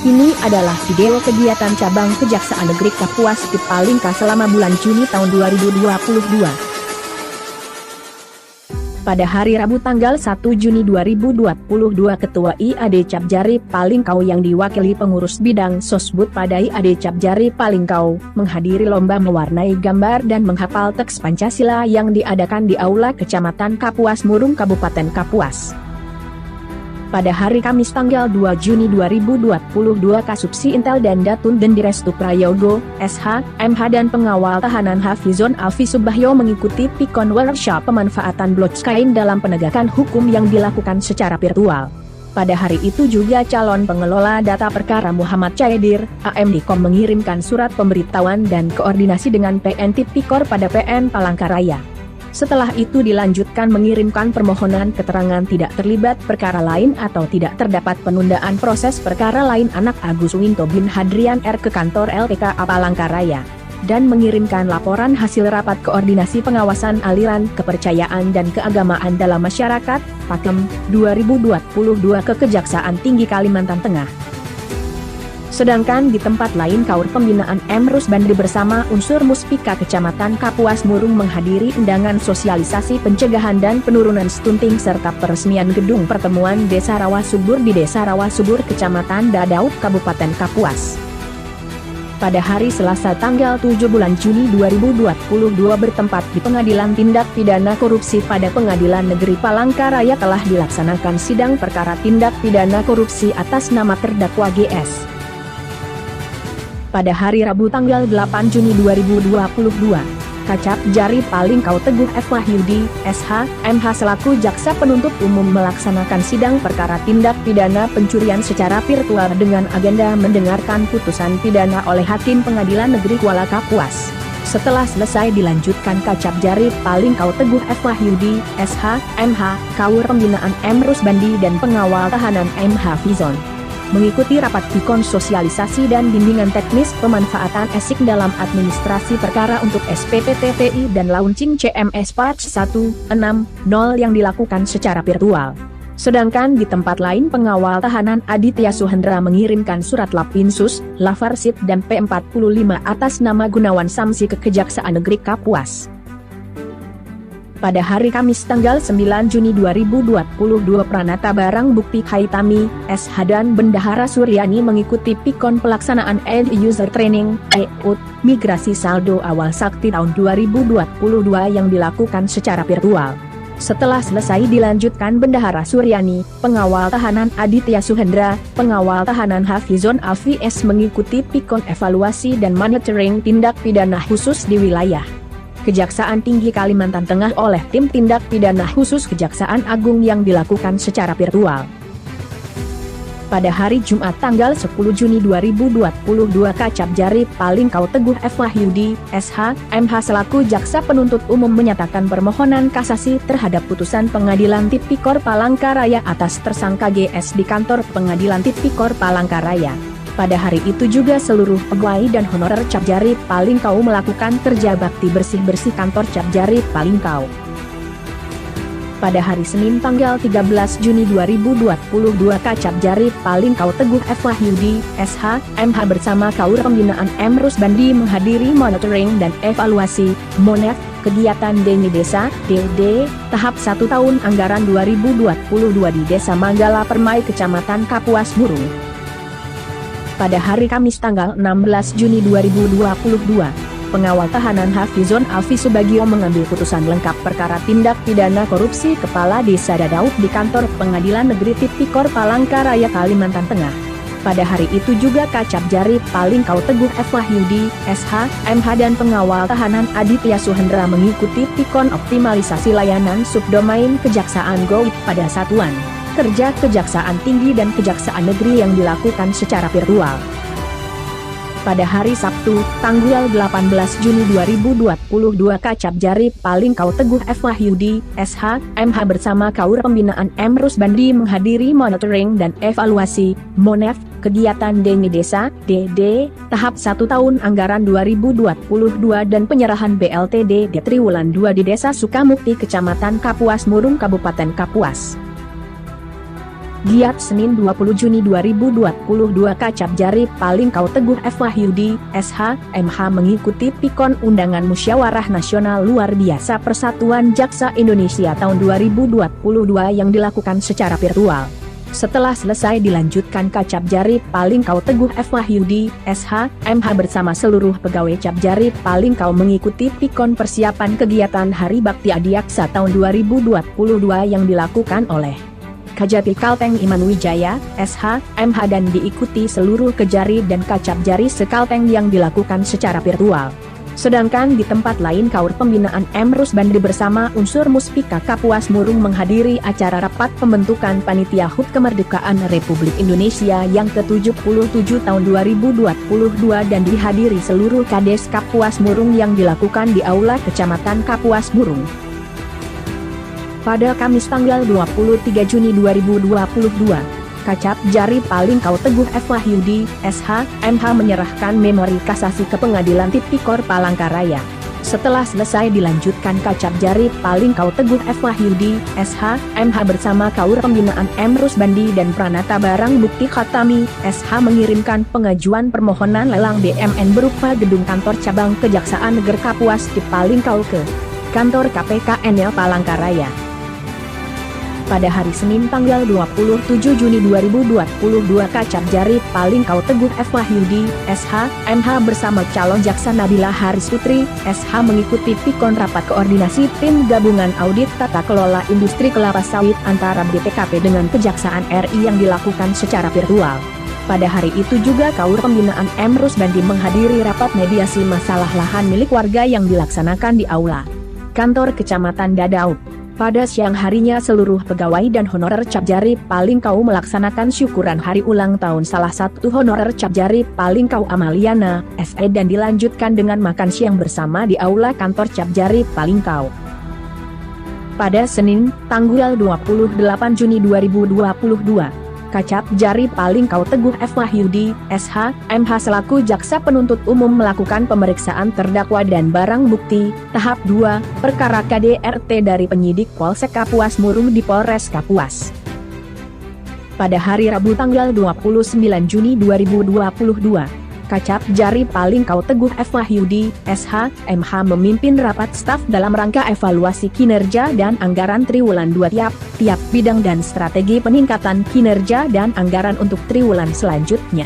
Ini adalah video kegiatan cabang Kejaksaan Negeri Kapuas di Palingka selama bulan Juni tahun 2022. Pada hari Rabu tanggal 1 Juni 2022, Ketua IAD Capjari Palingkau yang diwakili pengurus bidang Sosbud pada IAD Capjari Palingkau menghadiri lomba mewarnai gambar dan menghafal teks Pancasila yang diadakan di Aula Kecamatan Kapuas Murung Kabupaten Kapuas. Pada hari Kamis tanggal 2 Juni 2022, Kasubsi Intel dan Datun Dendirestu Prayogo, SH, MH dan pengawal tahanan Hafizon Alfi Subahyo mengikuti Pikon Workshop pemanfaatan blockchain dalam penegakan hukum yang dilakukan secara virtual. Pada hari itu juga calon pengelola data perkara Muhammad Caidir, AMDKOM mengirimkan surat pemberitahuan dan koordinasi dengan PN Tipikor pada PN Palangkaraya. Setelah itu dilanjutkan mengirimkan permohonan keterangan tidak terlibat perkara lain atau tidak terdapat penundaan proses perkara lain anak Agus Winto bin Hadrian R ke kantor LPKA Palangkaraya, dan mengirimkan laporan hasil rapat koordinasi pengawasan aliran kepercayaan dan keagamaan dalam masyarakat, PAKEM, 2022 ke Kejaksaan Tinggi Kalimantan Tengah. Sedangkan di tempat lain Kaur Pembinaan M. Rusbandi bersama unsur Muspika Kecamatan Kapuas Murung menghadiri undangan sosialisasi pencegahan dan penurunan stunting serta peresmian gedung pertemuan Desa Rawa Subur di Desa Rawa Subur Kecamatan Dadauk Kabupaten Kapuas. Pada hari Selasa tanggal 7 bulan Juni 2022 bertempat di Pengadilan Tindak Pidana Korupsi pada Pengadilan Negeri Palangkaraya telah dilaksanakan sidang perkara tindak pidana korupsi atas nama terdakwa GS. Pada hari Rabu tanggal 8 Juni 2022, Kacapjari Palingkau Teguh F. Wahyudi, SH, MH selaku Jaksa Penuntut Umum melaksanakan sidang perkara tindak pidana pencurian secara virtual dengan agenda mendengarkan putusan pidana oleh Hakim Pengadilan Negeri Kuala Kapuas. Setelah selesai dilanjutkan Kacapjari Palingkau Teguh F. Wahyudi, SH, MH, Kaur Pembinaan M. Rusbandi dan pengawal tahanan M. Hafizon mengikuti rapat Pikon sosialisasi dan bimbingan teknis pemanfaatan ESIK dalam administrasi perkara untuk SPPTPI dan launching CMS Parts 1.6.0 yang dilakukan secara virtual. Sedangkan di tempat lain pengawal tahanan Aditya Suhendra mengirimkan surat Lapinsus, Lafarsit dan P45 atas nama Gunawan Samsi ke Kejaksaan Negeri Kapuas. Pada hari Kamis tanggal 9 Juni 2022 Pranata Barang Bukti Haitami, SH dan Bendahara Suryani mengikuti Pikon pelaksanaan End User Training, EUT, Migrasi Saldo Awal Sakti tahun 2022 yang dilakukan secara virtual. Setelah selesai dilanjutkan Bendahara Suryani, pengawal tahanan Aditya Suhendra, pengawal tahanan Hafizon Alfi S mengikuti Pikon evaluasi dan monitoring tindak pidana khusus di wilayah Kejaksaan Tinggi Kalimantan Tengah oleh Tim Tindak Pidana Khusus Kejaksaan Agung yang dilakukan secara virtual. Pada hari Jumat tanggal 10 Juni 2022 Kacapjari Palingkau Teguh F. Wahyudi, SH, MH selaku Jaksa Penuntut Umum menyatakan permohonan kasasi terhadap putusan Pengadilan Tipikor Palangkaraya atas tersangka GS di kantor Pengadilan Tipikor Palangkaraya. Pada hari itu juga seluruh pegawai dan honorer Capjari Palingkau melakukan kerja bakti bersih-bersih kantor Capjari Palingkau. Pada hari Senin tanggal 13 Juni 2022 Kacapjari Palingkau Teguh F. Wahyudi, SH, MH bersama Kaur Pembinaan M. Rusbandi menghadiri monitoring dan evaluasi MONEF kegiatan Deni Desa DD tahap 1 tahun anggaran 2022 di Desa Manggala Permai Kecamatan Kapuas Murung. Pada hari Kamis tanggal 16 Juni 2022, pengawal tahanan Hafizon Alfi Subagio mengambil putusan lengkap perkara tindak pidana korupsi Kepala Desa Dadauk di kantor Pengadilan Negeri Tipikor Palangkaraya Kalimantan Tengah. Pada hari itu juga Kacapjari Palingkau Teguh F. Wahyudi, SH, MH dan pengawal tahanan Aditya Suhendra mengikuti Pikon optimalisasi layanan subdomain Kejaksaan Goib pada Satuan Kerja Kejaksaan Tinggi dan Kejaksaan Negeri yang dilakukan secara virtual. Pada hari Sabtu, tanggal 18 Juni 2022 Kacapjari Palingkau Teguh F. Wahyudi, SH, MH bersama Kaur Pembinaan M. Rusbandi menghadiri monitoring dan evaluasi MONEF kegiatan Deni Desa DD tahap 1 tahun anggaran 2022 dan penyerahan BLTD di Triwulan 2 di Desa Sukamukti Kecamatan Kapuas Murung Kabupaten Kapuas. Giat Senin 20 Juni 2022 Kacap Jari Palingkau Teguh F. Wahyudi, SH, MH mengikuti Pikon Undangan Musyawarah Nasional Luar Biasa Persatuan Jaksa Indonesia tahun 2022 yang dilakukan secara virtual. Setelah selesai dilanjutkan Kacap Jari Palingkau Teguh F. Wahyudi, SH, MH bersama seluruh pegawai Cap Jari Palingkau mengikuti Pikon persiapan kegiatan Hari Bakti Adiaksa tahun 2022 yang dilakukan oleh Kajati Kalteng Iman Wijaya, SH, MH dan diikuti seluruh Kejari dan Kacap Jari sekalteng yang dilakukan secara virtual. Sedangkan di tempat lain Kaur Pembinaan M. Rusbandi bersama unsur Muspika Kapuas Murung menghadiri acara rapat pembentukan Panitia HUT Kemerdekaan Republik Indonesia yang ke-77 tahun 2022 dan dihadiri seluruh Kades Kapuas Murung yang dilakukan di Aula Kecamatan Kapuas Murung. Pada Kamis tanggal 23 Juni 2022, Kacap Jari Palingkau Teguh F. Wahyudi, SH, MH menyerahkan memori kasasi ke Pengadilan Tipikor Palangkaraya. Setelah selesai dilanjutkan Kacap Jari Palingkau Teguh F. Wahyudi, SH, MH bersama Kaur Pembinaan M. Rusbandi dan Pranata Barang Bukti Khatami, SH mengirimkan pengajuan permohonan lelang BMN berupa gedung kantor cabang Kejaksaan Negeri Kapuas di Palingkau ke kantor KPK NL Palangkaraya. Pada hari Senin tanggal 27 Juni 2022 Kacap Jari Palingkau Teguh F. Wahyudi, SH, MH bersama calon jaksa Nabila Haris Putri, SH mengikuti Pikon Rapat Koordinasi Tim Gabungan Audit Tata Kelola Industri Kelapa Sawit antara BPKP dengan Kejaksaan RI yang dilakukan secara virtual. Pada hari itu juga Kaur Pembinaan M. Rusbandi menghadiri rapat mediasi masalah lahan milik warga yang dilaksanakan di Aula Kantor Kecamatan Dadau. Pada siang harinya seluruh pegawai dan honorer Cap Jari Palingkau melaksanakan syukuran hari ulang tahun salah satu honorer Cap Jari Palingkau Amaliana, SE dan dilanjutkan dengan makan siang bersama di Aula Kantor Cap Jari Palingkau. Pada Senin, tanggal 28 Juni 2022, Kacap Jari Palingkau Teguh F. Wahyudi, SH, MH selaku Jaksa Penuntut Umum melakukan pemeriksaan terdakwa dan barang bukti, tahap 2, perkara KDRT dari penyidik Polsek Kapuas Murung di Polres Kapuas. Pada hari Rabu tanggal 29 Juni 2022, Kacap Jari Palingkau Teguh F. Wahyudi, SH, MH memimpin rapat staf dalam rangka evaluasi kinerja dan anggaran triwulan 2 tiap bidang dan strategi peningkatan kinerja dan anggaran untuk triwulan selanjutnya.